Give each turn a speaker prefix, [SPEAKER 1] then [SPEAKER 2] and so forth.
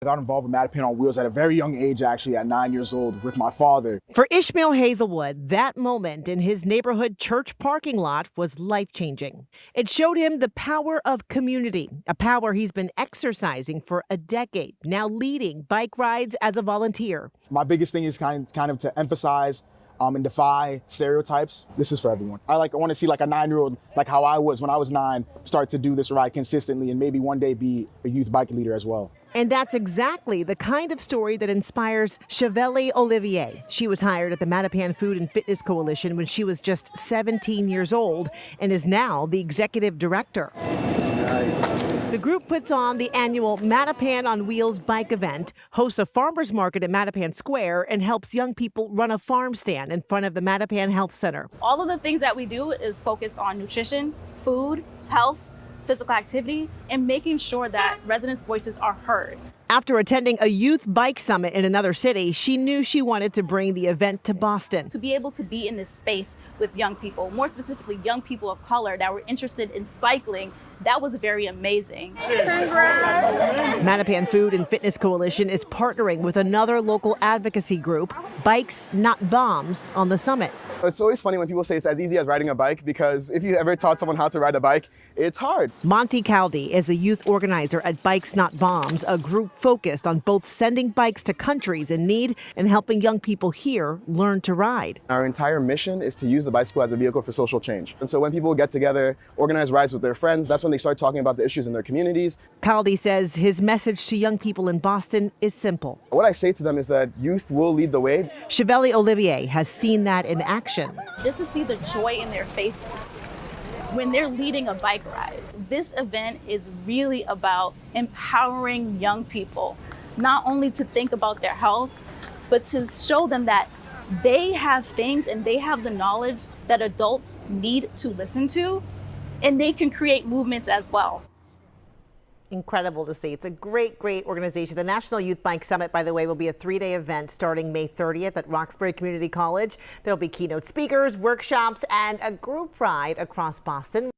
[SPEAKER 1] I got involved with Mattapan on Wheels at a very young age, actually, at 9 years old, with my father.
[SPEAKER 2] For Ishmael Hazelwood, that moment in his neighborhood church parking lot was life-changing. It showed him the power of community, a power he's been exercising for a decade, now leading bike rides as a volunteer.
[SPEAKER 1] My biggest thing is kind of to emphasize and defy stereotypes. This is for everyone. I want to see like a 9-year-old, like how I was when I was 9, start to do this ride consistently and maybe one day be a youth bike leader as well.
[SPEAKER 2] And that's exactly the kind of story that inspires Chevelle Olivier. She was hired at the Mattapan Food and Fitness Coalition when she was just 17 years old and is now the executive director. The group puts on the annual Mattapan on Wheels bike event, hosts a farmers market at Mattapan Square, and helps young people run a farm stand in front of the Mattapan Health Center.
[SPEAKER 3] All of the things that we do is focus on nutrition, food, health, physical activity, and making sure that residents' voices are heard.
[SPEAKER 2] After attending a youth bike summit in another city, she knew she wanted to bring the event to Boston.
[SPEAKER 3] To be able to be in this space with young people, more specifically young people of color that were interested in cycling, that was very amazing.
[SPEAKER 2] Mattapan Food and Fitness Coalition is partnering with another local advocacy group, Bikes Not Bombs, on the summit.
[SPEAKER 4] It's always funny when people say it's as easy as riding a bike, because if you ever taught someone how to ride a bike, it's hard.
[SPEAKER 2] Monty Caldi is a youth organizer at Bikes Not Bombs, a group focused on both sending bikes to countries in need and helping young people here learn to ride.
[SPEAKER 4] Our entire mission is to use the bicycle as a vehicle for social change. And so when people get together, organize rides with their friends, that's when they start talking about the issues in their communities.
[SPEAKER 2] Caldi says his message to young people in Boston is simple.
[SPEAKER 4] What I say to them is that youth will lead the way.
[SPEAKER 2] Chevelle Olivier has seen that in action.
[SPEAKER 3] Just to see the joy in their faces when they're leading a bike ride. This event is really about empowering young people, not only to think about their health, but to show them that they have things and they have the knowledge that adults need to listen to, and they can create movements as well.
[SPEAKER 2] Incredible to see. It's a great organization. The National Youth Bike Summit, by the way, will be a 3-day event starting May 30th at Roxbury Community College. There'll be keynote speakers, workshops, and a group ride across Boston.